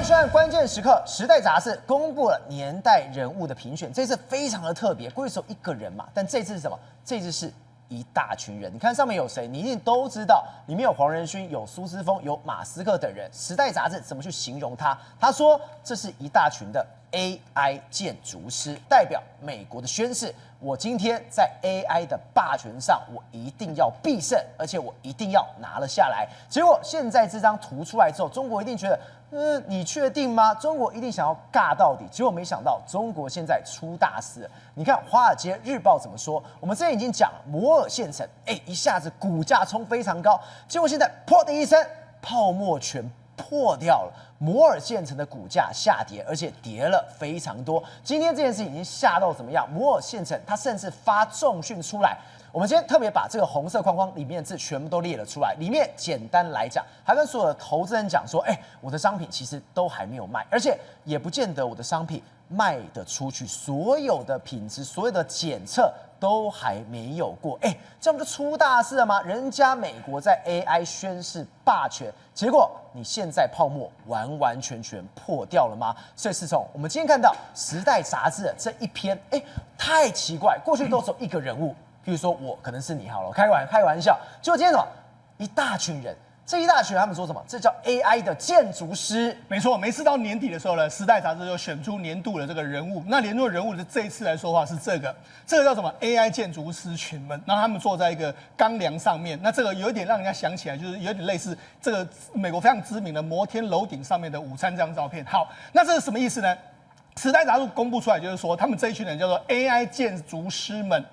欢收看关键时刻，《时代》杂志公布了年代人物的评选，这次非常的特别，过去只有一个人嘛，但这次是什么？这次是一大群人。你看上面有谁，你一定都知道，里面有黄仁勋、有苏姿丰、有马斯克等人。《时代》杂志怎么去形容他？他说这是一大群的 AI 建筑师，代表美国的宣誓。我今天在 AI 的霸权上，我一定要必胜，而且我一定要拿了下来。结果现在这张图出来之后，中国一定觉得，你确定吗？中国一定想要尬到底。结果没想到，中国现在出大事了。你看《华尔街日报》怎么说？我们之前已经讲了，摩尔县城，一下子股价冲非常高，结果现在砰的一声，泡沫全破掉了。摩尔县城的股价下跌，而且跌了非常多。今天这件事已经吓到怎么样？摩尔县城它甚至发重讯出来。我们今天特别把这个红色框框里面的字全部都列了出来。里面简单来讲，还跟所有的投资人讲说，我的商品其实都还没有卖，而且也不见得我的商品卖得出去，所有的品质、所有的检测都还没有过。这样不就出大事了吗？人家美国在 AI 宣示霸权，结果你现在泡沫完完全全破掉了吗？所以是从我们今天看到《时代》杂志的这一篇，太奇怪，过去都只有一个人物。譬如说我可能是你好了，开玩笑。结果今天什么？一大群人，这一大群人他们说什么？这叫 AI 的建筑师。没错，每次到年底的时候呢，《时代》杂志就选出年度的这个人物。那年度的人物的这一次来说的话是这个叫什么 AI 建筑师群们，然后他们坐在一个钢梁上面。那这个有一点让人家想起来，就是有点类似这个美国非常知名的摩天楼顶上面的午餐这张照片。好，那这是什么意思呢？时代杂志公布出来，就是说他们这一群人叫做 AI 建筑师们，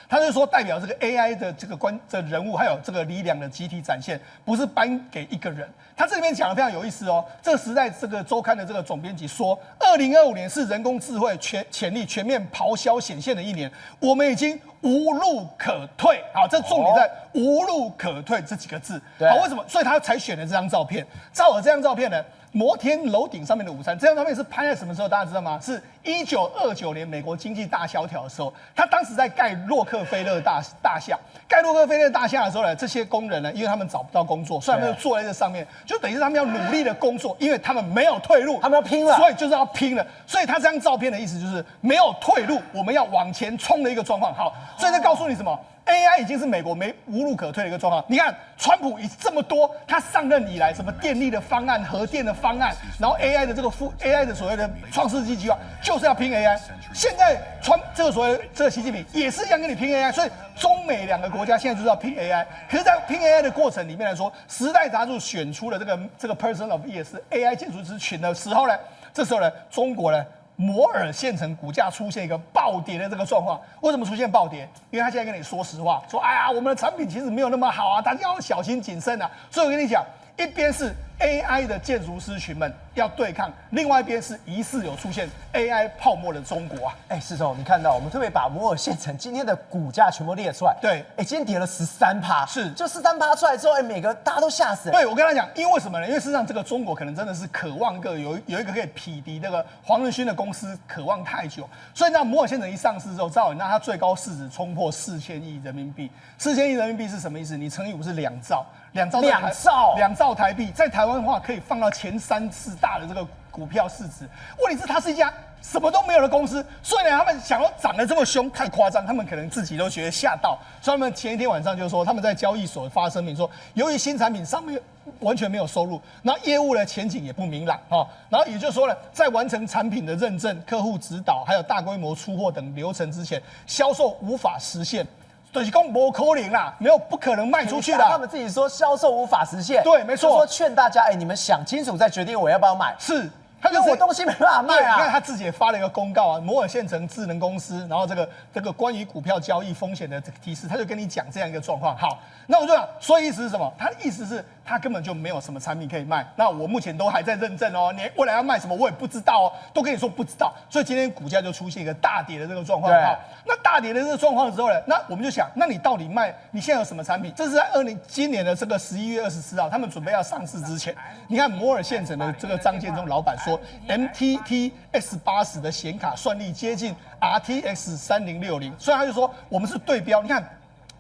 他就说代表这个 AI 的这个人物还有这个力量的集体展现，不是颁给一个人。他这里面讲的非常有意思哦。这个时代这个周刊的这个总编辑说，2025年是人工智慧潜力全面咆哮显现的一年，我们已经无路可退。好，这重点在无路可退这几个字。好，为什么？所以他才选了这张照片。照了这张照片呢？摩天楼顶上面的午餐，这张照片是拍在什么时候？大家知道吗？是1929年美国经济大萧条的时候，他当时在盖洛克菲勒大厦。盖洛克菲勒大厦的时候呢，这些工人呢，因为他们找不到工作，所以他们就坐在这上面，就等于是他们要努力的工作，因为他们没有退路，他们要拼了，所以就是要拼了。所以他这张照片的意思就是没有退路，我们要往前冲的一个状况。好，所以这告诉你什么？AI 已经是美国无路可退的一个状况。你看，川普以这么多，他上任以来，什么电力的方案、核电的方案，然后 AI 的AI 的所谓的创世纪计划，就是要拼 AI。现在这个所谓这个习近平也是一样跟你拼 AI，所以中美两个国家现在就是要拼 AI。可是，在拼 AI 的过程里面来说，《时代》杂志选出了这个 Person of Year 是 AI 建筑师群的时候呢，这时候呢，中国呢。摩尔县城股价出现一个暴跌的这个状况，为什么出现暴跌？因为他现在跟你说实话，说我们的产品其实没有那么好啊，大家要小心谨慎啊。所以我跟你讲，一边是 AI 的建筑师群们要对抗，另外一边是疑似有出现 AI 泡沫的中国啊。世总，你看到我们特别把摩尔县城今天的股价全部列出来。对，今天跌了13%，是，就13%出来之后，大家都吓死了。对，我跟他讲，因为什么呢？因为事实上这个中国可能真的是渴望有一个可以匹敌这个黄仁勋的公司，渴望太久，所以那摩尔县城一上市之后，照理那它最高市值冲破4000亿人民币。4000亿人民币是什么意思？你乘以5是2兆。2兆台币，在台湾的话可以放到前3、4大的这个股票市值。问题是它是一家什么都没有的公司，所以呢，他们想要涨得这么凶，太夸张，他们可能自己都觉得吓到，所以他们前一天晚上就说，他们在交易所发声明说，由于新产品上面完全没有收入，然后业务的前景也不明朗然后也就是说呢，在完成产品的认证、客户指导，还有大规模出货等流程之前，销售无法实现。就是讲不可能啦，不可能卖出去的。他们自己说销售无法实现，对，没错。说劝大家，你们想清楚再决定我要不要买。是，因为我东西没办法卖啊。你看他自己也发了一个公告啊，摩尔县城智能公司，然后这个关于股票交易风险的这个提示，他就跟你讲这样一个状况。好，那我就讲，所以意思是什么？他的意思是，他根本就没有什么产品可以卖。那我目前都还在认证哦，你未来要卖什么我也不知道哦，都跟你说不知道。所以今天股价就出现一个大跌的这个状况。好，那大跌的这个状况之后呢，那我们就想，那你到底你现在有什么产品？这是在今年的这个11月24号，他们准备要上市之前，你看摩尔县城的这个张建忠老板说 ，MTT X80的显卡算力接近 RTX 3060，所以他就说我们是对标，你看。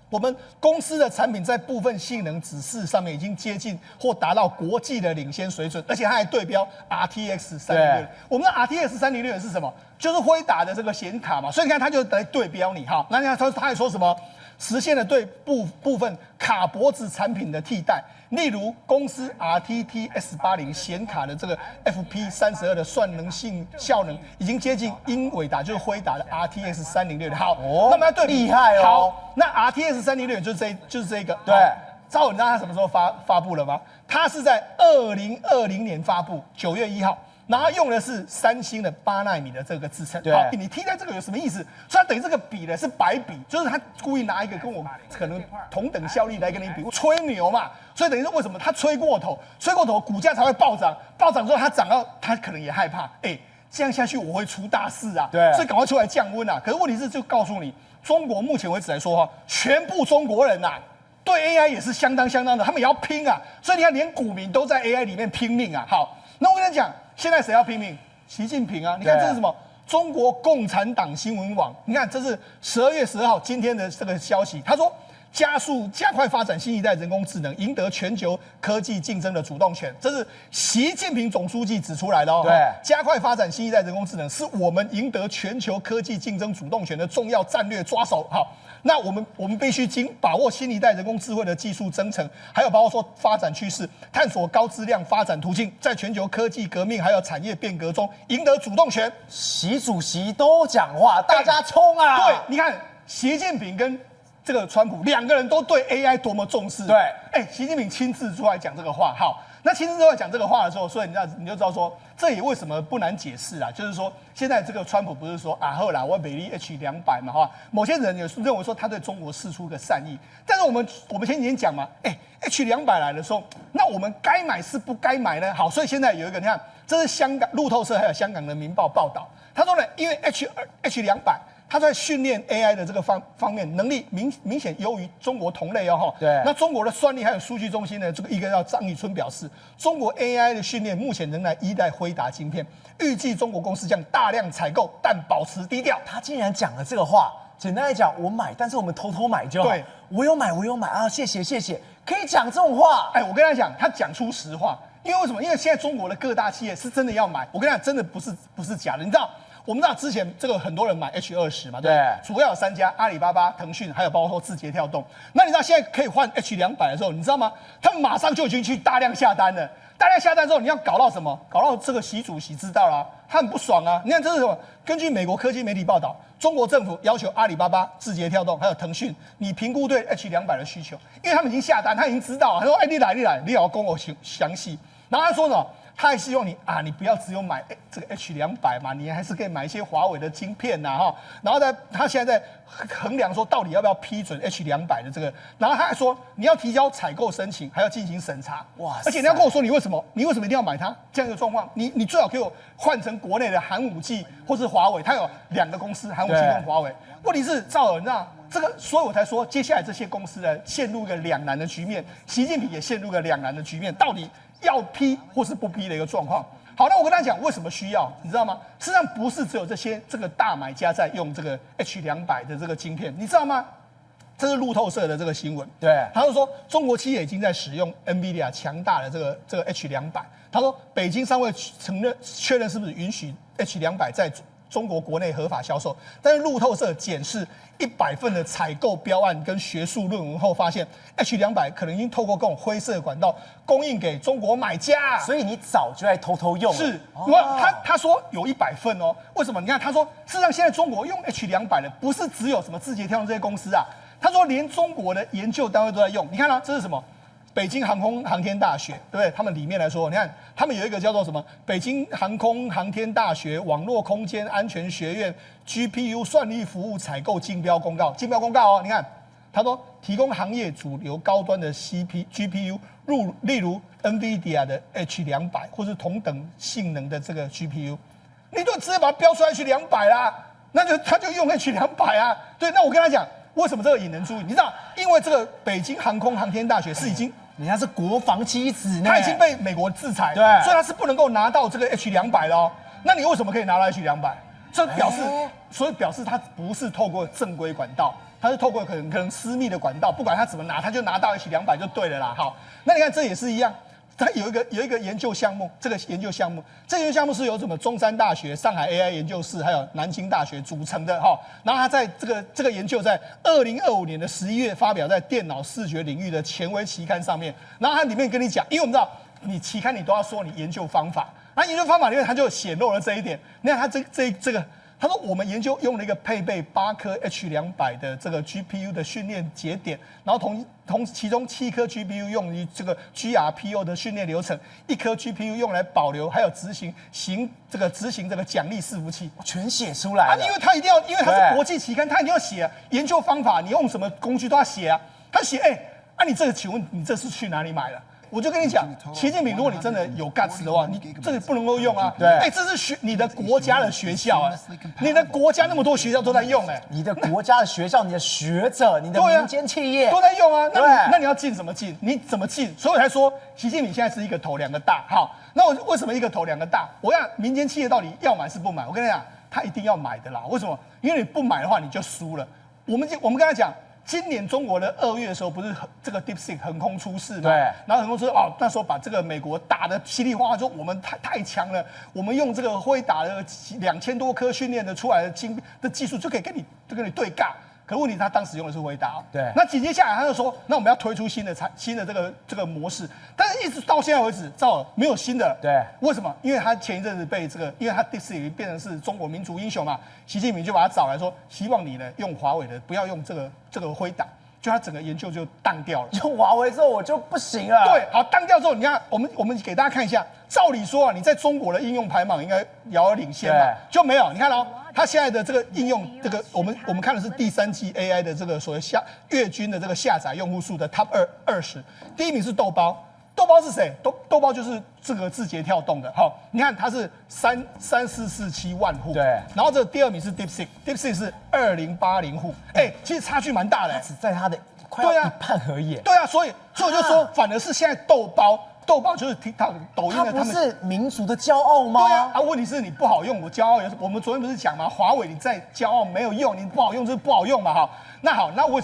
我们公司的产品在部分性能指示上面已经接近或达到国际的领先水准，而且它还对标 RTX 306。我们的 RTX 306是什么？就是辉达的这个显卡嘛，所以你看它就来对标你哈。那你看他还说什么？实现了对部分卡脖子产品的替代，例如公司 RTT S80显卡的这个 FP32的算能效能已经接近英伟达，就是辉达的 RTX 306的。好，那么要对比厉害哦。好，那 RTX 306就是这个。对，赵，你知道它什么时候发布了吗？它是在2020年发布，9月1号。然后用的是三星的8奈米的这个制程，好，你替代这个有什么意思？所以它等于这个比的是白比，就是他故意拿一个跟我可能同等效力来跟你比，吹牛嘛。所以等于说为什么它吹过头，股价才会暴涨，暴涨之后它涨到它可能也害怕，这样下去我会出大事啊，对，所以赶快出来降温啊。可是问题是就告诉你，中国目前为止来说哈，全部中国人呐，对 AI 也是相当的，他们也要拼啊。所以你看连股民都在 AI 里面拼命啊。好，那我跟你讲。现在谁要拼命？习近平啊！你看这是什么？中国共产党新闻网。你看这是12月12号今天的这个消息。他说，加快发展新一代人工智能，赢得全球科技竞争的主动权。这是习近平总书记指出来的哦。对，加快发展新一代人工智能是我们赢得全球科技竞争主动权的重要战略抓手。好。那我们必须把握新一代人工智慧的技术增程，还有包括说发展趋势，探索高质量发展途径，在全球科技革命还有产业变革中赢得主动权。习主席都讲话，大家冲啊！对，你看习近平跟这个川普两个人都对 AI 多么重视。对，习近平亲自出来讲这个话，好。那亲自出来讲这个话的时候，所以你就知道说，这也为什么不难解释啊？就是说，现在这个川普不是说后来我美丽 H200嘛，哈，某些人也是认为说他对中国释出个善意，但是我们前几天讲嘛，H200来的时候，那我们该买是不该买呢？好，所以现在有一个，你看，这是香港路透社还有香港的《明报》报道，他说呢，因为 H200。它在训练 AI 的这个方面能力明显优于中国同类哦。对。那中国的算力还有数据中心呢，这个一个叫张玉春表示，中国 AI 的训练目前仍然依赖辉达晶片，预计中国公司将大量采购，但保持低调。他竟然讲了这个话，简单来讲，我买，但是我们偷偷买就好。对，我有买啊，谢谢，可以讲这种话。我跟他讲，他讲出实话，因为为什么？因为现在中国的各大企业是真的要买，我跟他讲，真的不是假的，你知道。我们知道之前这个很多人买 H20嘛，对，主要有3家，阿里巴巴、腾讯，还有包括说字节跳动。那你知道现在可以换 H200的时候，你知道吗？他们马上就已经去大量下单了。大量下单之后，你要搞到什么？搞到这个习主席知道了，他很不爽啊。你看这是什么？根据美国科技媒体报道，中国政府要求阿里巴巴、字节跳动还有腾讯，你评估对 H200的需求，因为他们已经下单，他已经知道了。他说：“你来，你要跟我详细。”然后他说呢？他还希望你不要只有买这个 H200嘛，你还是可以买一些华为的晶片呐哈。然后他现在在衡量说到底要不要批准 H200的这个，然后他还说你要提交采购申请，还要进行审查。哇！而且你要跟我说你为什么一定要买它这样一个状况？你最好给我换成国内的寒武纪或是华为，它有2个公司，寒武纪跟华为。问题是赵尔，你知道这个，所以我才说接下来这些公司呢陷入一个两难的局面，习近平也陷入一个两难的局面，到底要批或是不批的一个状况。好，那我跟他讲为什么需要，你知道吗？事实上不是只有这个大买家在用这个 H200的这个晶片，你知道吗？这是路透社的这个新闻，对，他就说中国企业已经在使用 NVIDIA 强大的这个 H200，他说北京尚未确认是不是允许 H200在中国国内合法销售，但是路透社检视100份的采购标案跟学术论文后，发现 H200可能已经透过各种灰色管道供应给中国买家，所以你早就在偷偷用了。是，他说有100份哦，为什么？你看他说，事实上现在中国用 H200的不是只有什么字节跳动这些公司啊，他说连中国的研究单位都在用。你看啊，这是什么？北京航空航天大学，对不对？他们里面来说，你看，他们有一个叫做什么？北京航空航天大学网络空间安全学院 GPU 算力服务采购竞标公告，竞标公告哦，你看，他说提供行业主流高端的 GPU， 例如 NVIDIA 的 H200或是同等性能的这个 GPU， 你就直接把它标出来H200啦，他就用H200啊。对，那我跟他讲。为什么这个引人注意？你知道，因为这个北京航空航天大学是已经，人家是国防机子，他已经被美国制裁，对，所以他是不能够拿到这个 H200的哦。那你为什么可以拿到 H200？这表示，所以表示他不是透过正规管道它是透过可能私密的管道，不管它怎么拿，它就拿到H200就对了啦。好，那你看这也是一样。它有一个研究项目，这个研究项目是由什么中山大学、上海 AI 研究室还有南京大学组成的哈。然后它在这个研究在2025年的11月发表在电脑视觉领域的权威期刊上面。然后它里面跟你讲，因为我们知道你期刊你都要说你研究方法，那研究方法里面它就显露了这一点。你看它这个。他说，我们研究用了一个配备8颗H200的这个 GPU 的训练节点，然后其中7颗 GPU 用于这个 GRPO 的训练流程，1颗 GPU 用来保留还有执行这个奖励伺服器，全写出来了。因为他一定要，因为他是国际期刊，他一定要写研究方法，你用什么工具都要写啊。他写，你这个，请问你这是去哪里买的？我就跟你讲，习近平，如果你真的有 guts 的话，你这个不能够用啊。对，这是你的国家的学校啊，你的国家那么多学校都在用你的国家的学校、你的学者、你的民间企业都在用啊。那你要进什么进？你怎么进？所以我才说，习近平现在是一个头两个大。好，那我为什么一个头两个大？我想民间企业到底要买是不买？我跟你讲，他一定要买的啦。为什么？因为你不买的话，你就输了。我们跟他讲。今年中国的2月的时候，不是这个 DeepSeek 横空出世嘛？对。然后横空出世那时候把这个美国打得稀里哗啦，说我们太强了，我们用这个辉达的2000多颗训练的出来的技术就可以跟你对尬。可问题他当时用的是辉达，对。那紧接下来他就说，那我们要推出新的这个模式，但是一直到现在为止，没有新的。对。为什么？因为他前一阵子被因为他DeepSeek变成是中国民族英雄嘛，习近平就把他找来说，希望你呢用华为的，不要用这个辉达。就他整个研究就当掉了，用华为之后我就不行了。对，好，当掉之后，你看我们给大家看一下，照理说你在中国的应用排行应该遥遥领先嘛，就没有。你看它现在的这个应用，这个我们看的是第3季 AI 的这个所谓月均的这个下载用户数的 Top 20，第一名是豆包。豆包是谁？豆包就是这个字节跳动的。好，你看它是3447万户，对。然后这第2名是 DeepSeek 是2080户，其实差距蛮大的。只在它的快要一半而已。对啊，所以我就说，反而是现在豆包就是 TikTok、抖音的，它不是民族的骄傲吗？对啊，问题是你不好用，我骄傲有。我们昨天不是讲吗？华为你再骄傲没有用，你不好用就是不好用嘛。哈，那为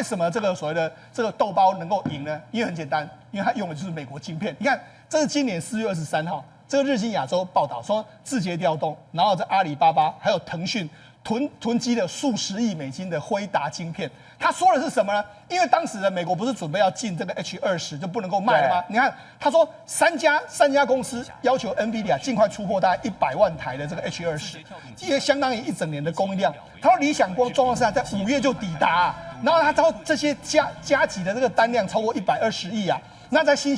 什么这个所谓的这个豆包能够赢呢？因为很简单，因为它用的就是美国晶片。你看，这是今年4月23号，这个日经亚洲报道说，字节跳动，然后这阿里巴巴还有腾讯囤积了数十亿美金的辉达晶片。他说的是什么呢？因为当时的美国不是准备要进这个 H20就不能够卖了吗？你看，他说三家公司要求 NVIDIA 尽快出货大概100万台的这个 H20，也相当于1整年的供应量。他说理想光状况下在5月就抵达，然后他说这些加急的这个单量超过120亿啊。那在新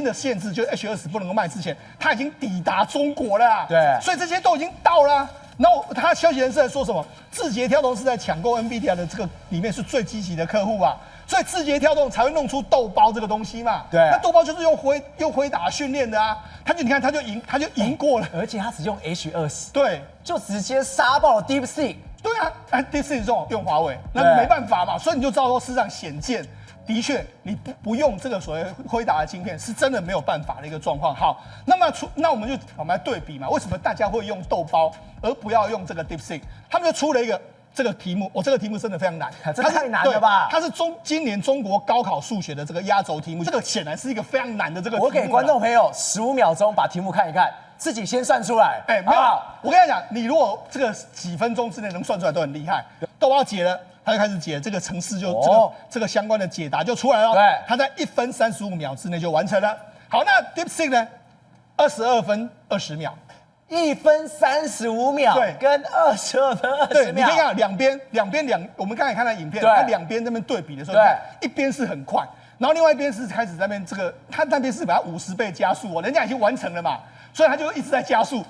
的限制，就是 H20不能够卖之前，它已经抵达中国了啊。对，所以这些都已经到了啊。然后他消息人士在说什么？字节跳动是在抢购 NVIDIA 的这个里面是最积极的客户啊，所以字节跳动才会弄出豆包这个东西嘛。对，那豆包就是用辉达训练的啊，你看他就赢过了，而且他只用 H20，对，就直接杀爆了 DeepSeek。对啊，DeepSeek 这种用华为，那没办法嘛，所以你就知道说事实上显见。的确，你不用这个所谓辉达的晶片，是真的没有办法的一个状况。好，那我们来对比嘛，为什么大家会用豆包而不要用这个 DeepSeek？ 他们就出了一个这个题目，这个题目真的非常难，这太难了吧？它是今年中国高考数学的这个压轴题目，这个显然是一个非常难的这个题目。我给观众朋友15秒钟把题目看一看，自己先算出来。没有，我跟你讲，你如果这个几分钟之内能算出来都很厉害。豆包解了。他就开始解这个程式，这个相关的解答就出来了。对，他在1分35秒之内就完成了。好，那 DeepSeek 呢？22分20秒，1分35秒，对，跟22分20秒。对，你可以看两边，我们刚才看到影片，它两边那边对比的时候，对，一边是很快，然后另外一边是开始那边他那边是把它50倍加速哦，人家已经完成了嘛，所以他就一直在加速。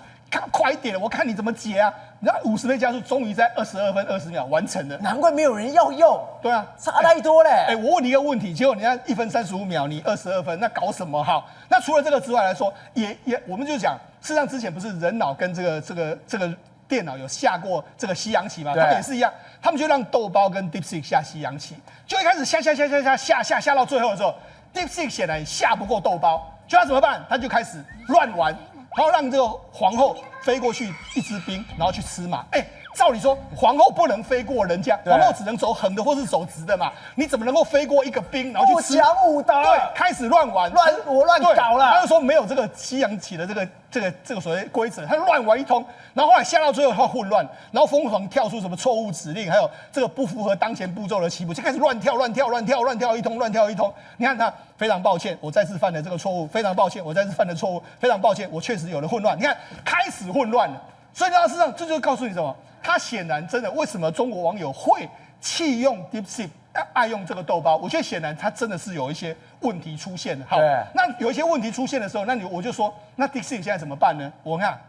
快一点，我看你怎么解啊！然后50倍加速，终于在22分20秒完成了。难怪没有人要用。对啊，差太多嘞。我问你一个问题，结果你看1分35秒，你22分，那搞什么？好，那除了这个之外来说，我们就讲，事实上之前不是人脑跟这个电脑有下过这个西洋棋嘛？他们也是一样，他们就让豆包跟 DeepSeek 下西洋棋，就一开始下到最后的时候 ，DeepSeek 显然下不过豆包，就他怎么办？他就开始乱玩。然后让这个皇后飞过去一支兵，然后去吃马。照理说，皇后不能飞过人家，皇后只能走横的或是走直的嘛。你怎么能够飞过一个兵，然后去吃？不讲武德，对，开始乱玩，乱搞了。他就说没有这个西洋棋的这个所谓规则，他乱玩一通。然后后来下到最后他混乱，然后疯狂跳出什么错误指令，还有这个不符合当前步骤的棋谱，就开始乱跳一通。你看他非常抱歉，我再次犯了这个错误，非常抱歉，我再次犯了错误，非常抱歉，我确实有了混乱。你看开始混乱了，所以事实上这就告诉你什么？他显然真的，为什么中国网友会弃用 DeepSeek， 爱用这个豆包？我觉得显然他真的是有一些问题出现了。好，那有一些问题出现的时候，我就说，那 DeepSeek 现在怎么办呢？我看，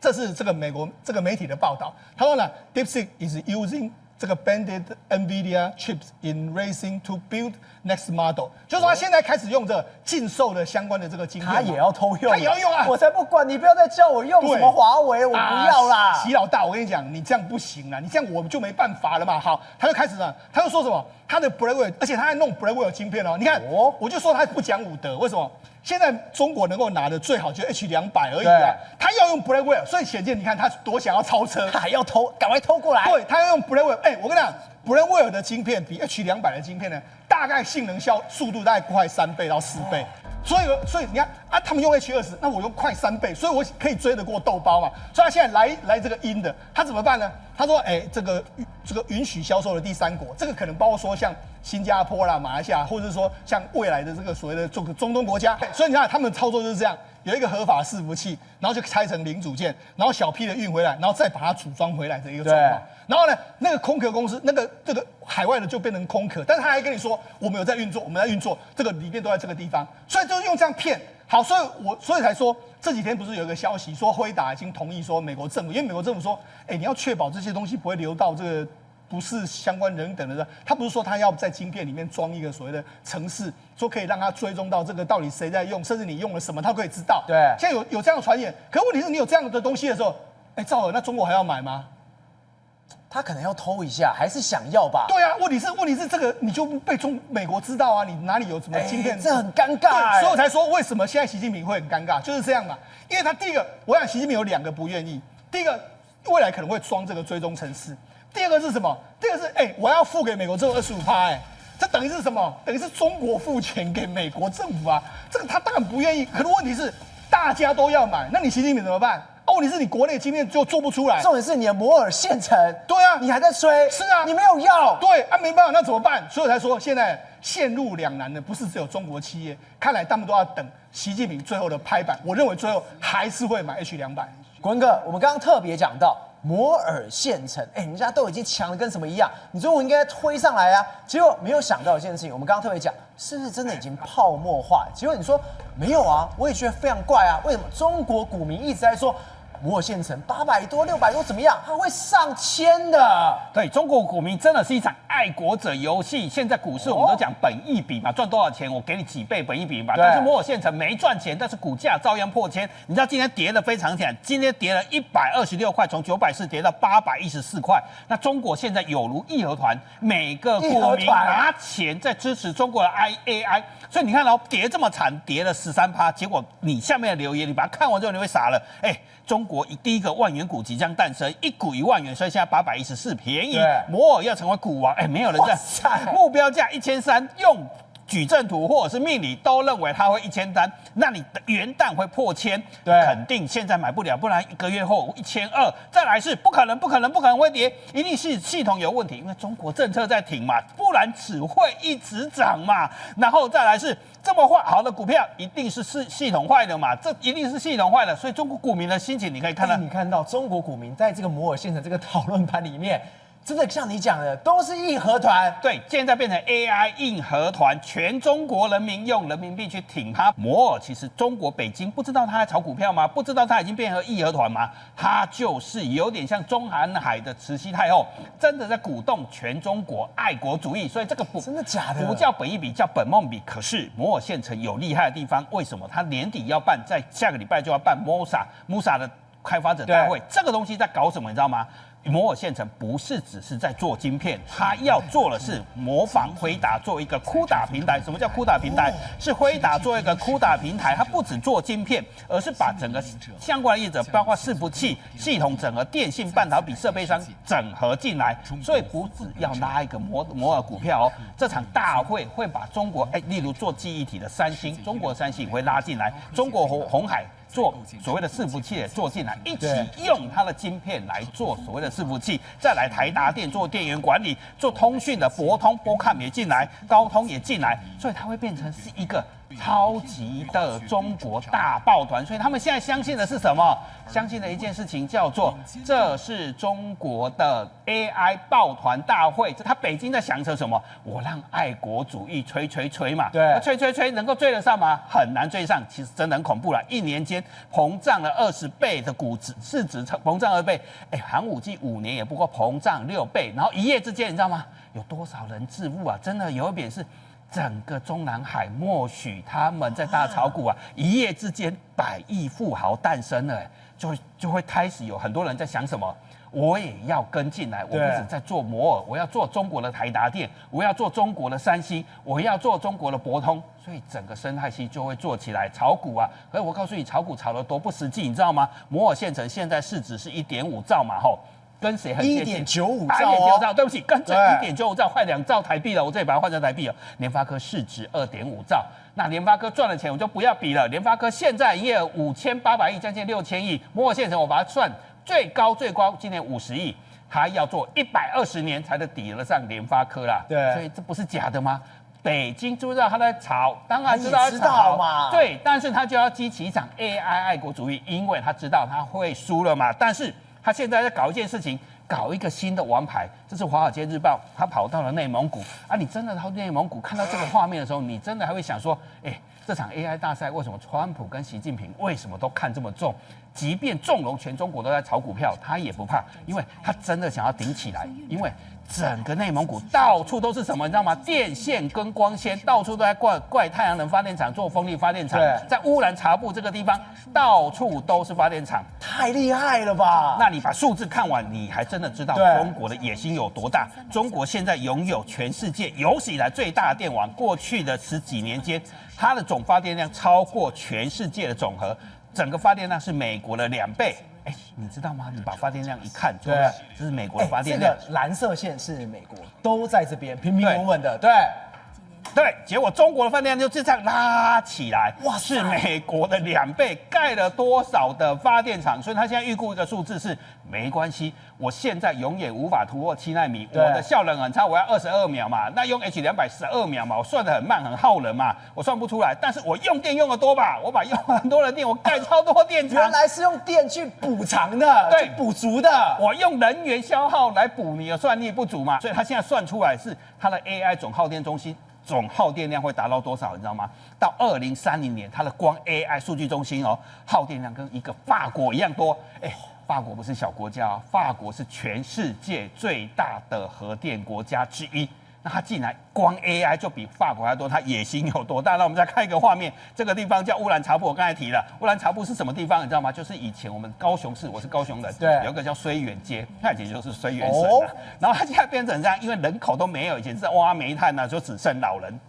这是这个美国这个媒体的报道，他说呢 ，DeepSeek is using 这个 banded NVIDIA chips in racing to build next model， 就是说他现在开始用这个禁售的相关的这个晶片，他也要偷用，他也要用啊！我才不管，你不要再叫我用什么华为，我不要啦！习老大，我跟你讲，你这样不行啦，你这样我就没办法了嘛。好，他就开始了，他就说什么，他的 Blackwell， 而且他还弄 Blackwell 晶片哦。你看，我就说他不讲武德，为什么？现在中国能够拿的最好就 H200而已啊，他要用 Blackwell， 所以显见你看他多想要超车，他还要偷，赶快偷过来。对，他要用 Blackwell， 我跟你讲 ，Blackwell 的晶片比 H200的晶片呢，大概性能速度大概快3倍到4倍。所以你看啊，他们用 H20，那我用快3倍，所以我可以追得过豆包嘛。所以他现在来这个阴的，他怎么办呢？他说，这个允许销售的第3国，这个可能包括说像新加坡啦、马来西亚，或者是说像未来的这个所谓的中东国家。所以你看他们操作就是这样，有一个合法伺服器，然后就拆成零组件，然后小批的运回来，然后再把它组装回来的一个状况。然后呢，那个空壳公司，这个海外的就变成空壳，但是他还跟你说我们有在运作，我们在运作，这个里面都在这个地方，所以就是用这样骗。好，所以才说这几天不是有一个消息说辉达已经同意说美国政府，因为美国政府说，你要确保这些东西不会流到这个不是相关人等的，他不是说他要在晶片里面装一个所谓的程式，说可以让他追踪到这个到底谁在用，甚至你用了什么，他可以知道。对，现在有这样的传言，可问题是你有这样的东西的时候，赵尔，那中国还要买吗？他可能要偷一下，还是想要吧？对啊，问题是这个你就被美国知道啊，你哪里有什么晶片？这很尴尬。所以我才说为什么现在习近平会很尴尬，就是这样嘛。因为他第一个，我想习近平有2个不愿意，第一个未来可能会装这个追踪程式，第二个是什么？第二个是我要付给美国这25%，这等于是什么？等于是中国付钱给美国政府啊，这个他当然不愿意。可是问题是大家都要买，那你习近平怎么办？问题是你国内晶片就做不出来，重点是你的摩尔县城，对啊，你还在吹，是啊，你没有要，对啊，没办法，那怎么办？所以我才说现在陷入两难的不是只有中国企业，看来他们都要等习近平最后的拍板。我认为最后还是会买 H200。国文哥，我们刚刚特别讲到摩尔县城，人家都已经强的跟什么一样，你中国应该推上来啊，结果没有想到一件事情，我们刚刚特别讲，是不是真的已经泡沫化？结果你说没有啊，我也觉得非常怪啊，为什么中国股民一直在说？摩尔县城800多、600多怎么样？它会上千的。对，中国股民真的是一场爱国者游戏。现在股市我们都讲本益比嘛，赚多少钱我给你几倍本益比嘛。但是摩尔县城没赚钱，但是股价照样破千。你知道今天跌得非常惨，今天跌了126块，从940跌到814块。那中国现在有如义和团，每个股民拿钱在支持中国的 AI。所以你看到跌这么惨，跌了13%，结果你下面的留言，你把它看完之后，你会傻了。中国第一个万元股即将诞生，一股1万元，所以现在814便宜。摩尔要成为股王，没有人在，目标价1300，用矩阵图或者是命理都认为它会1300，那你的元旦会破千，肯定现在买不了，不然1个月后1200。再来是不可能会跌，一定是系统有问题，因为中国政策在挺嘛，不然只会一直涨嘛。然后再来是这么好的股票，一定是系统坏的嘛，这一定是系统坏的，所以中国股民的心情你可以看到，你看到中国股民在这个摩尔县城这个讨论盘里面。真的像你讲的，都是义和团。对，现在变成 AI 义和团，全中国人民用人民币去挺它。摩尔其实中国北京不知道他在炒股票吗？不知道他已经变成义和团吗？他就是有点像中南海的慈禧太后，真的在鼓动全中国爱国主义。所以这个真的假的？不叫本益比，叫本梦比。可是摩尔县城有厉害的地方，为什么？他年底要办，在下个礼拜就要办 Musa 的开发者大会，这个东西在搞什么？你知道吗？摩尔县城不是只是在做晶片，它要做的是模仿辉达做一个CUDA平台。什么叫CUDA平台？是辉达做一个CUDA平台，它不只做晶片，而是把整个相关的业者，包括伺服器、系统整合、电信、半导体设备商整合进来。所以不是要拉一个摩尔股票哦，这场大会会把中国例如做记忆体的三星，中国的三星也会拉进来，中国鸿海。做所谓的伺服器也做进来，一起用它的晶片来做所谓的伺服器，再来台达电做电源管理，做通讯的博通、波康也进来，高通也进来，所以它会变成是一个超级的中国大抱团。所以他们现在相信的是什么？相信的一件事情叫做这是中国的 AI 抱团大会。他北京在想着什么？我让爱国主义吹嘛，对，吹能够追得上吗？很难追上，其实真的很恐怖了。一年间膨胀了20倍的市值膨胀2倍，寒武纪5年也不过膨胀6倍，然后一夜之间你知道吗？有多少人致富啊？真的有一点是。整个中南海默许他们在大炒股啊，一夜之间100亿富豪诞生了，就会开始有很多人在想什么？我也要跟进来，我不止在做摩尔，我要做中国的台达电，我要做中国的三星，我要做中国的博通，所以整个生态系就会做起来。炒股啊，可是我告诉你，炒股炒得多不实际，你知道吗？摩尔县城现在市值是1.5兆嘛，吼。跟谁很接近？1.95兆，1.95兆，对不起，跟这1.95兆快2兆台币了，我这里把它换成台币了。联发科市值2.5兆，那联发科赚的钱我就不要比了。联发科现在营业额5800亿，将近6000亿。摩尔县城我把它算最高，今年50亿，它要做120年才能抵得上联发科啦。对，所以这不是假的吗？北京知不知道他在炒？当然知道他知道嘛。对，但是他就要激起一场 AI 爱国主义，因为他知道他会输了嘛。但是他现在在搞一件事情，搞一个新的王牌。这是《华尔街日报》，他跑到了内蒙古啊！你真的到内蒙古看到这个画面的时候，你真的还会想说，这场 AI 大赛为什么川普跟习近平为什么都看这么重？即便纵容全中国都在炒股票，他也不怕，因为他真的想要顶起来。因为整个内蒙古到处都是什么，你知道吗？电线跟光纤到处都在怪太阳能发电厂做风力发电厂，在乌兰察布这个地方到处都是发电厂，太厉害了吧？那你把数字看完，你还真的知道中国的野心有多大。中国现在拥有全世界有史以来最大的电网，过去的10几年间，它的总发电量超过全世界的总和，整个发电量是美国的2倍。你知道吗？你把发电量一看，对，这是美国的发电量。这个蓝色线是美国，都在这边平平稳稳的，对，结果中国的发电量就这样拉起来，哇，是美国的2倍，盖了多少的发电厂？所以他现在预估一个数字是，没关系，我现在永远无法突破7奈米，我的效能很差，我要22秒嘛，那用 H212秒嘛，我算得很慢，很耗能嘛，我算不出来，但是我用电用得多吧，我把用很多的电，我盖超多电厂，原来是用电去补偿的，对，补足的，我用能源消耗来补你的算力不足嘛，所以他现在算出来是他的 AI 总耗电中心。总耗电量会达到多少？你知道吗？到2030年，它的光 AI 数据中心耗电量跟一个法国一样多。法国不是小国家法国是全世界最大的核电国家之一。那它竟然光 AI 就比法国还多，它野心有多大？那我们再看一个画面，这个地方叫乌兰察布，我刚才提了，乌兰察布是什么地方？你知道吗？就是以前我们高雄市，我是高雄人，对，有一个叫绥远街，它以前就是绥远省了。然后它现在变成这样，因为人口都没有，以前是挖煤炭呢，就只剩老人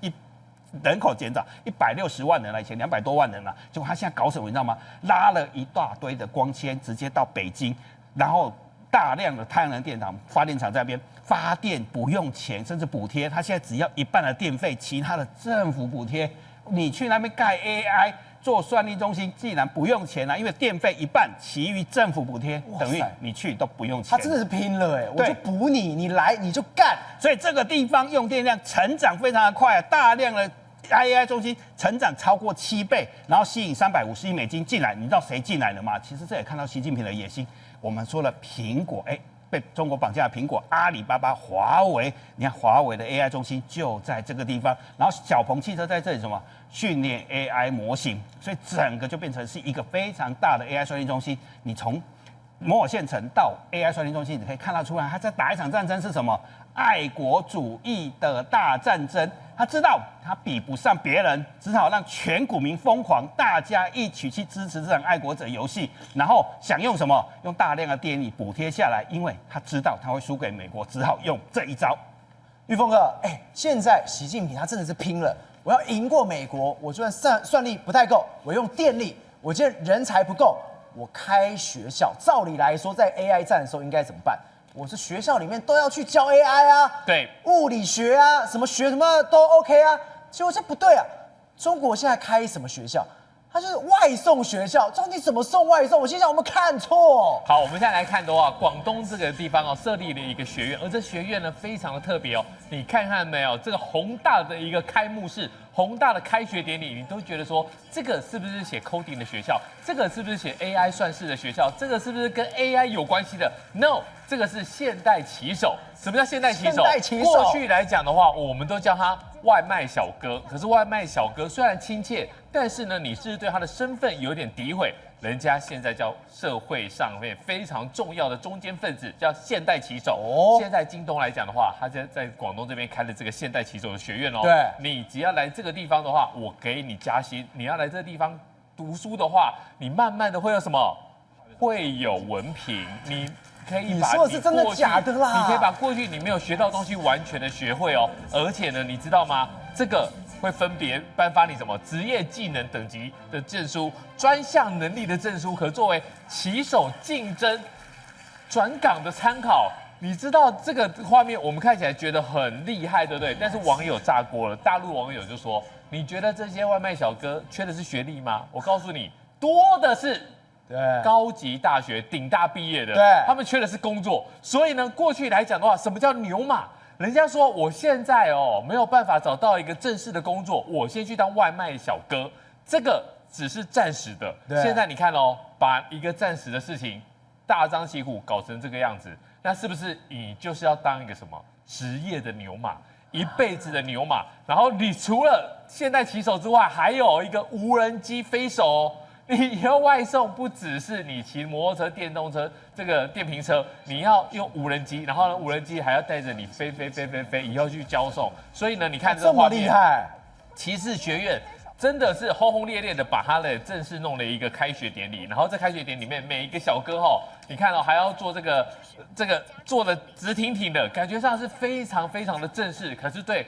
人口减少160万人了，以前200多万人了。结果他现在搞什么？你知道吗？拉了一大堆的光纤，直接到北京，然后大量的太阳能电厂、发电厂在那边发电不用钱，甚至补贴。他现在只要1半的电费，其他的政府补贴。你去那边盖 AI 做算力中心，既然不用钱因为电费1半，其余政府补贴，等于你去都不用钱。他真的是拼了我就补你，你来你就干。所以这个地方用电量成长非常的快，大量的 AI 中心成长超过7倍，然后吸引350亿美金进来。你知道谁进来了吗？其实这也看到习近平的野心。我们说了，苹果被中国绑架的苹果、阿里巴巴、华为，你看华为的 AI 中心就在这个地方，然后小鹏汽车在这里什么训练 AI 模型，所以整个就变成是一个非常大的 AI 算力中心。你从摩尔县城到 AI 算力中心，你可以看得出来，他在打一场战争是什么？爱国主义的大战争。他知道他比不上别人，只好让全股民疯狂，大家一起去支持这场爱国者游戏，然后想用什么？用大量的电力补贴下来，因为他知道他会输给美国，只好用这一招。玉峰哥，现在习近平他真的是拼了，我要赢过美国，我就算算力不太够，我用电力，我今天人才不够，我开学校。照理来说，在 AI 战的时候应该怎么办？我是学校里面都要去教 AI 啊，对，物理学啊，什么学什么都 OK 啊。结果这不对啊，中国现在开什么学校？它就是外送学校，到底怎么送外送？我心想我们看错。好，我们现在来看的话，广东这个地方哦，设立了一个学院，而这学院呢非常的特别哦。你看看没有，这个宏大的一个开幕式，宏大的开学典礼，你都觉得说这个是不是写 coding 的学校？这个是不是写 AI 算式的学校？这个是不是跟 AI 有关系的 ？No， 这个是现代棋手。什么叫现代棋手？现代棋手过去来讲的话，我们都叫他外卖小哥。可是外卖小哥虽然亲切，但是呢，你是对他的身份有点诋毁。人家现在叫社会上面非常重要的中间分子，叫现代棋手。哦现在京东来讲的话，他在广东这边开了这个现代棋手的学院哦。对你只要来这个地方的话，我给你加薪。你要来这个地方读书的话，你慢慢的会有什么？会有文凭。你可以把你说的是真的假的啦你可以把过去你没有学到的东西完全的学会哦。而且呢，你知道吗？这个会分别颁发你什么职业技能等级的证书、专项能力的证书，可作为棋手竞争转岗的参考。你知道这个画面我们看起来觉得很厉害，对不对？但是网友炸锅了，大陆网友就说：“你觉得这些外卖小哥缺的是学历吗？我告诉你，多的是。”对，高级大学顶大毕业的，对他们缺的是工作。所以呢，过去来讲的话，什么叫牛马？人家说我现在没有办法找到一个正式的工作，我先去当外卖小哥，这个只是暂时的。对现在你看把一个暂时的事情大张旗鼓搞成这个样子，那是不是你就是要当一个什么职业的牛马？一辈子的牛马，然后你除了现代骑手之外，还有一个无人机飞手哦。你以后外送不只是你骑摩托车、电动车、这个电瓶车，你要用无人机，然后呢，无人机还要带着你飞，以后去交送。所以呢，你看这么厉害，骑士学院真的是轰轰烈烈的把它的正式弄了一个开学典礼，然后在开学典礼里面，每一个小哥你看还要做这个做的直挺挺的，感觉上是非常的正式。可是对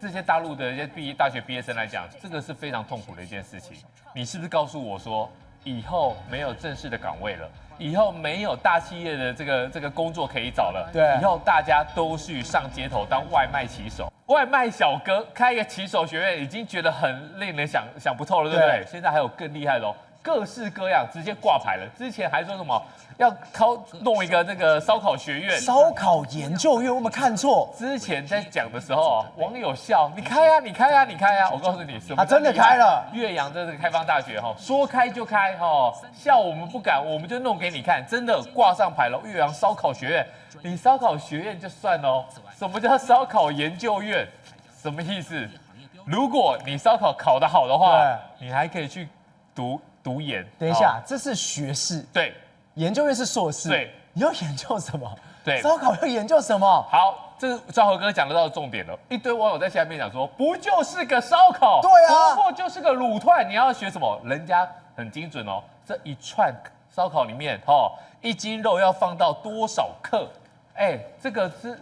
这些大陆的一些大学毕业生来讲，这个是非常痛苦的一件事情。你是不是告诉我说，以后没有正式的岗位了，以后没有大企业的这个工作可以找了，对以后大家都去上街头当外卖骑手、外卖小哥，开一个骑手学院，已经觉得很令人想不透了，对不对？现在还有更厉害的各式各样直接挂牌了。之前还说什么要弄一个那个烧烤学院、烧烤研究院，我们看错。之前在讲的时候，网友笑，你开啊，你开啊，你开啊！我告诉你，什么他真的开了。岳阳这个开放大学说开就开笑我们不敢，我们就弄给你看，真的挂上牌了。岳阳烧烤学院，你烧烤学院就算了什么叫烧烤研究院？什么意思？如果你烧烤考得好的话，你还可以去读研。等一下，这是学士，对，研究院是硕士，对，你要研究什么？对，烧烤要研究什么？好，这个赵和哥讲得到重点了。一堆网友在下面讲说，不就是个烧烤？对啊，不过就是个卤串，你要学什么？人家很精准这一串烧烤里面一斤肉要放到多少克？这个是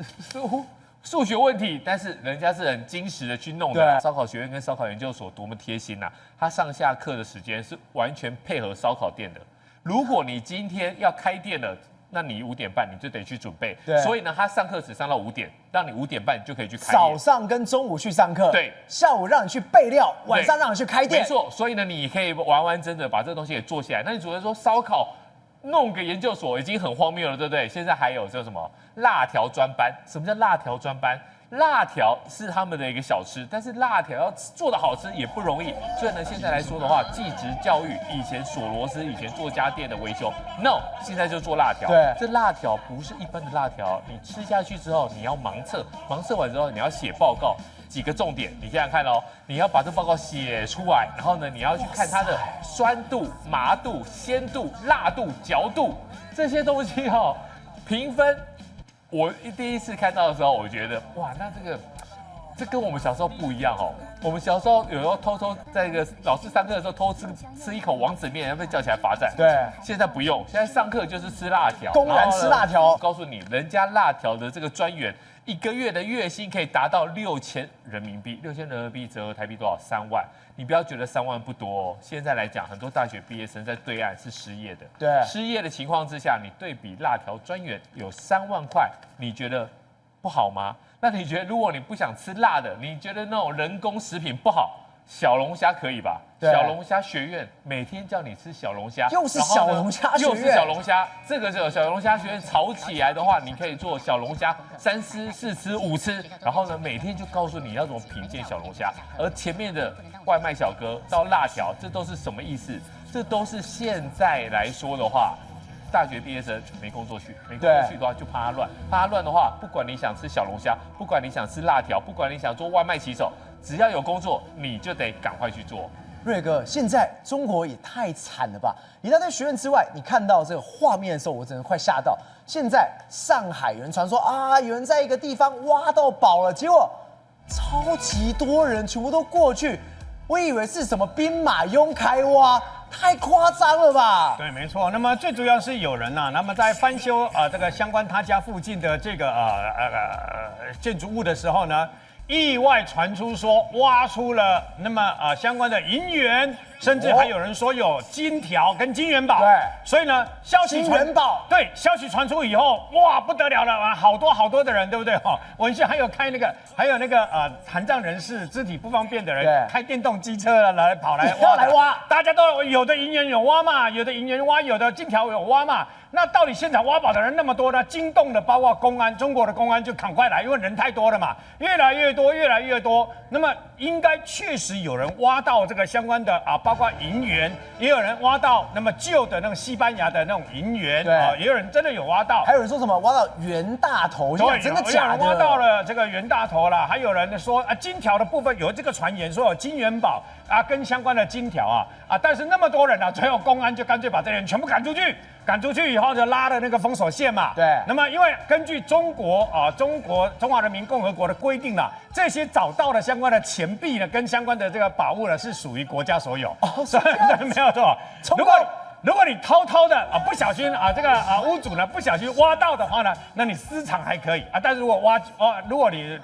数学问题，但是人家是很精实的去弄的。烧烤学院跟烧烤研究所多么贴心呐！他上下课的时间是完全配合烧烤店的。如果你今天要开店了，那你5点半你就得去准备。所以呢，他上课只上到5点，让你5点半就可以去开业。早上跟中午去上课，对，下午让你去备料，晚上让你去开店。没错，所以呢，你可以完完整整把这个东西给做起来。那你主要说烧烤弄个研究所已经很荒谬了，对不对？现在还有叫什么辣条专班？什么叫辣条专班？辣条是他们的一个小吃，但是辣条要做的好吃也不容易。所以呢，现在来说的话，技职教育，以前锁螺丝，以前做家电的维修 ，no， 现在就做辣条。对，这辣条不是一般的辣条，你吃下去之后，你要盲测，盲测完之后你要写报告。几个重点，你想想看你要把这报告写出来，然后呢，你要去看它的酸度、麻度、鲜度、辣度、嚼度这些东西评分。我第一次看到的时候，我觉得哇，那这个这跟我们小时候不一样哦。我们小时候有时候偷偷在一个老师上课的时候偷吃一口王子面，要被叫起来罚站。对，现在不用，现在上课就是吃辣条，公然吃辣条。告诉你，人家辣条的这个专员1个月的月薪可以达到6000人民币，6000人民币折合台币多少？3万。你不要觉得3万不多哦，现在来讲，很多大学毕业生在对岸是失业的。对，失业的情况之下，你对比辣条专员有3万块，你觉得不好吗？那你觉得，如果你不想吃辣的，你觉得那种人工食品不好，小龙虾可以吧？小龙虾学院每天叫你吃小龙虾，又是小龙虾学院，又是小龙虾。这个小龙虾学院炒起来的话，你可以做小龙虾3吃、4吃、5吃，然后呢，每天就告诉你要怎么品鉴小龙虾。而前面的外卖小哥到辣条，这都是什么意思？这都是现在来说的话。大学毕业生没工作去，没工作去的话就怕他乱，怕他乱的话，不管你想吃小龙虾，不管你想吃辣条，不管你想做外卖骑手，只要有工作，你就得赶快去做。瑞哥，现在中国也太惨了吧！一大堆学院之外，你看到这个画面的时候，我真的快吓到。现在上海有人传说啊，有人在一个地方挖到宝了，结果超级多人全部都过去，我以为是什么兵马俑开挖。太夸张了吧？对，没错。那么最主要是有人那么在翻修这个相关他家附近的这个建筑物的时候呢，意外传出说挖出了那么相关的银元，甚至还有人说有金条跟金元宝。对，所以呢，消息金元宝对消息传出以后，哇不得了了啊，好多的人，对不对哈？文轩还有那个残障人士、肢体不方便的人，开电动机车来跑来挖，大家都有的银元有挖嘛，有的银元挖，有的金条有挖嘛。那到底现场挖宝的人那么多呢？惊动的包括公安，中国的公安就赶快来，因为人太多了嘛，越来越多。那么应该确实有人挖到这个相关的包括银元，也有人挖到那么旧的那种西班牙的那种银元，也有人真的有挖到，还有人说什么挖到袁大头，对，真的假的？挖到了这个袁大头了，还有人说金条的部分有这个传言说有金元宝跟相关的金条但是那么多人最后公安就干脆把这些人全部赶出去以后就拉了那个封锁线嘛。对。那么因为根据中华人民共和国的规定这些找到的相关的钱币呢，跟相关的这个宝物呢，是属于国家所有。所以没有错。如果你偷偷的不小心这个屋主呢不小心挖到的话呢，那你私藏还可以但是如果你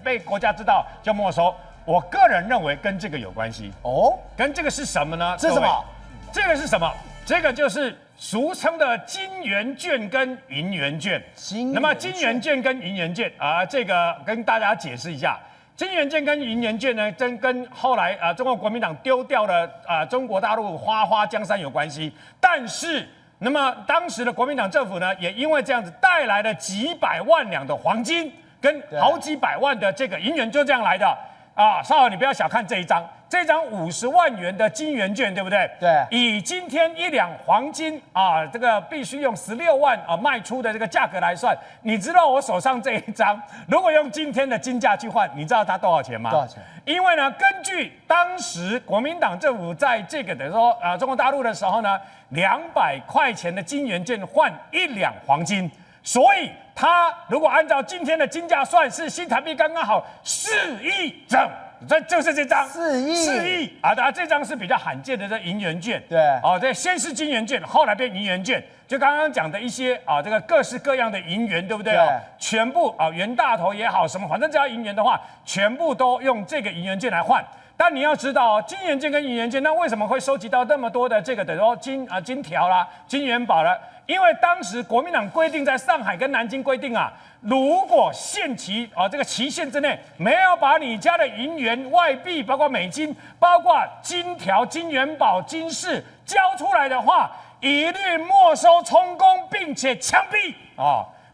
被国家知道就没收。我个人认为跟这个有关系跟这个是什么呢？这是什么？这个是什么？这个就是俗称的金元券跟银元券。那么金元券跟银元券这个跟大家解释一下。金元券跟银元券呢，真跟后来中国国民党丢掉了中国大陆花江山有关系。但是，那么当时的国民党政府呢，也因为这样子带来了几百万两的黄金，跟好几百万的这个银元，就这样来的。少豪，你不要小看这一张50万元的金元券，对不对？对。以今天1两黄金这个必须用16万卖出的这个价格来算，你知道我手上这一张，如果用今天的金价去换，你知道它多少钱吗？多少钱？因为呢，根据当时国民党政府在这个等于说中国大陆的时候呢，200块钱的金元券换1两黄金。所以，它如果按照今天的金价算，是新台币刚刚好4亿整，这就是这张4亿当然这张是比较罕见的这银元券，对，先是金元券，后来变银元券，就刚刚讲的一些这个各式各样的银元，对不对？全部袁大头也好，什么反正只要银元的话，全部都用这个银元券来换。但你要知道金元券跟银元券，那为什么会收集到那么多的这个等于说金条啦、金元宝啦？因为当时国民党规定，在上海跟南京规定如果限期这个期限之内没有把你家的银元、外币，包括美金、包括金条、金元宝、金饰交出来的话，一律没收、充公，并且枪毙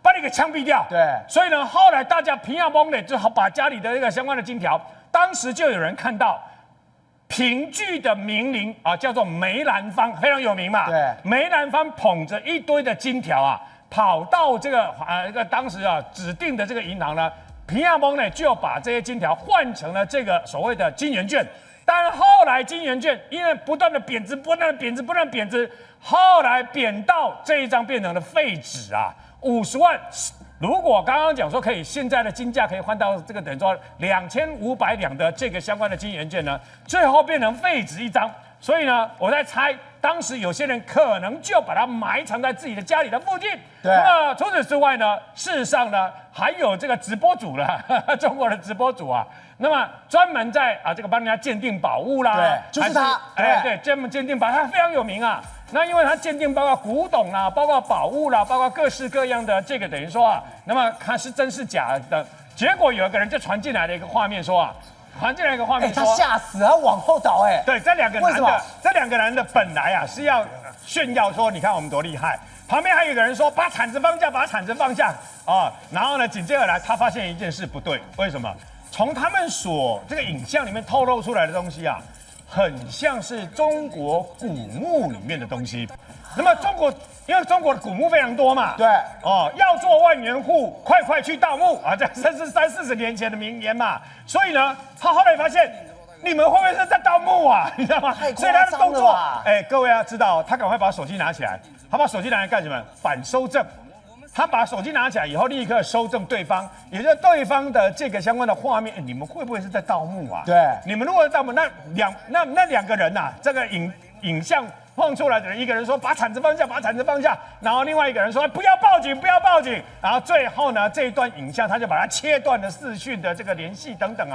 把你给枪毙掉。对，所以呢，后来大家平亚崩的，就好把家里的这个相关的金条，当时就有人看到。评剧的名伶叫做梅兰芳，非常有名嘛。对，梅兰芳捧着一堆的金条跑到这个当时指定的这个银行呢，平亚崩呢就把这些金条换成了这个所谓的金元券。但后来金元券因为不断的贬值，后来贬到这一张变成了废纸50万。如果刚刚讲说可以，现在的金价可以换到这个等于说2500两的这个相关的金元券呢，最后变成废纸一张。所以呢，我在猜，当时有些人可能就把它埋藏在自己的家里的附近。对。那么除此之外呢，事实上呢，还有这个直播主了，中国的直播主啊，那么专门在这个帮人家鉴定宝物啦，对，就是他，对，专门鉴定宝，他非常有名啊。那因为他鉴定包括古董啦，包括宝物啦，包括各式各样的这个等于说那么它是真是假的。结果有一个人就传进来了一个画面说传进来一个画面说，他吓死了，他往后倒对，这两个男的本来是要炫耀说，你看我们多厉害。旁边还有一个人说，把铲子放下，把铲子放下然后呢，紧接而来，他发现一件事不对，为什么？从他们这个影像里面透露出来的东西很像是中国古墓里面的东西。那么因为中国的古墓非常多嘛，对，要做万元户，快去盗墓这是30-40年前的名言嘛。所以呢，他后来发现，你们会不会是在盗墓啊？你知道吗？所以他的动作，各位要知道，他赶快把手机拿起来，他把手机拿来干什么？反搜证。他把手机拿起来以后，立刻搜证对方，也就是对方的这个相关的画面，你们会不会是在盗墓啊？对，你们如果是盗墓，那两个人这个影像放出来的人，一个人说把铲子放下，把铲子放下，然后另外一个人说不要报警，不要报警，然后最后呢，这一段影像他就把它切断了视讯的这个联系等等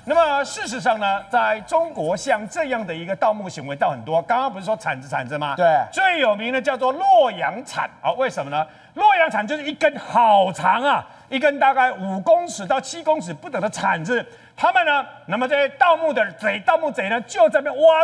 那么事实上呢，在中国像这样的一个盗墓行为倒很多。刚刚不是说铲子吗？对，最有名的叫做洛阳铲为什么呢？洛阳铲就是一根好长一根大概5公尺到7公尺不等的铲子。他们呢，那么这些盗墓贼呢，就在那边挖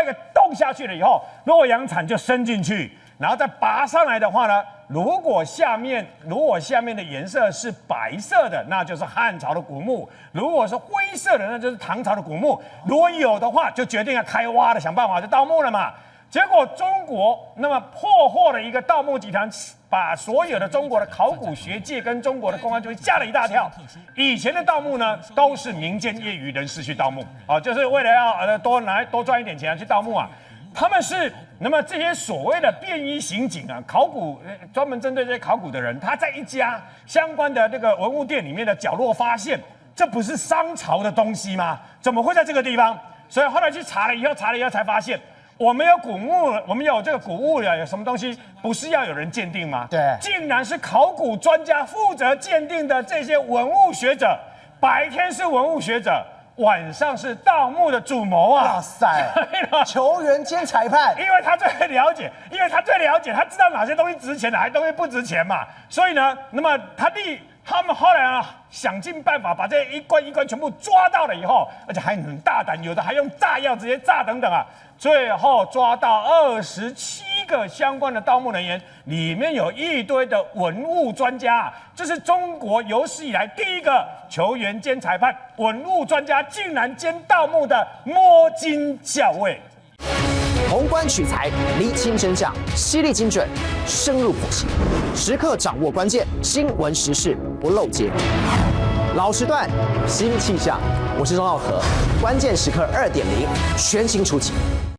一个洞下去了以后，洛阳铲就伸进去，然后再拔上来的话呢，如果下面的颜色是白色的，那就是汉朝的古墓；如果是灰色的，那就是唐朝的古墓。如果有的话，就决定要开挖的，想办法就盗墓了嘛。结果中国那么破获了一个盗墓集团，把所有的中国的考古学界跟中国的公安就吓了一大跳。以前的盗墓呢，都是民间业余人士去盗墓就是为了要多赚一点钱去盗墓他们是那么这些所谓的便衣刑警考古专门针对这些考古的人，他在一家相关的这个文物店里面的角落发现，这不是商朝的东西吗？怎么会在这个地方？所以后来去查了以后才发现。我们有古墓，我们有这个古物有什么东西，不是要有人鉴定吗？对，竟然是考古专家负责鉴定的这些文物学者，白天是文物学者，晚上是盗墓的主谋哇塞，球员兼裁判，因为他最了解，他知道哪些东西值钱，哪些东西不值钱嘛。所以呢，那么他们后来想尽办法把这一关一关全部抓到了以后，而且还很大胆，有的还用炸药直接炸等等最后抓到27个相关的盗墓人员，里面有一堆的文物专家这是中国有史以来第一个球员兼裁判、文物专家，竟然兼盗墓的摸金校尉。宏观取材，厘清真相，犀利精准，深入剖析，时刻掌握关键，新闻时事不漏接。老时段，新气象，我是钟浩和，关键时刻2.0，全新出击。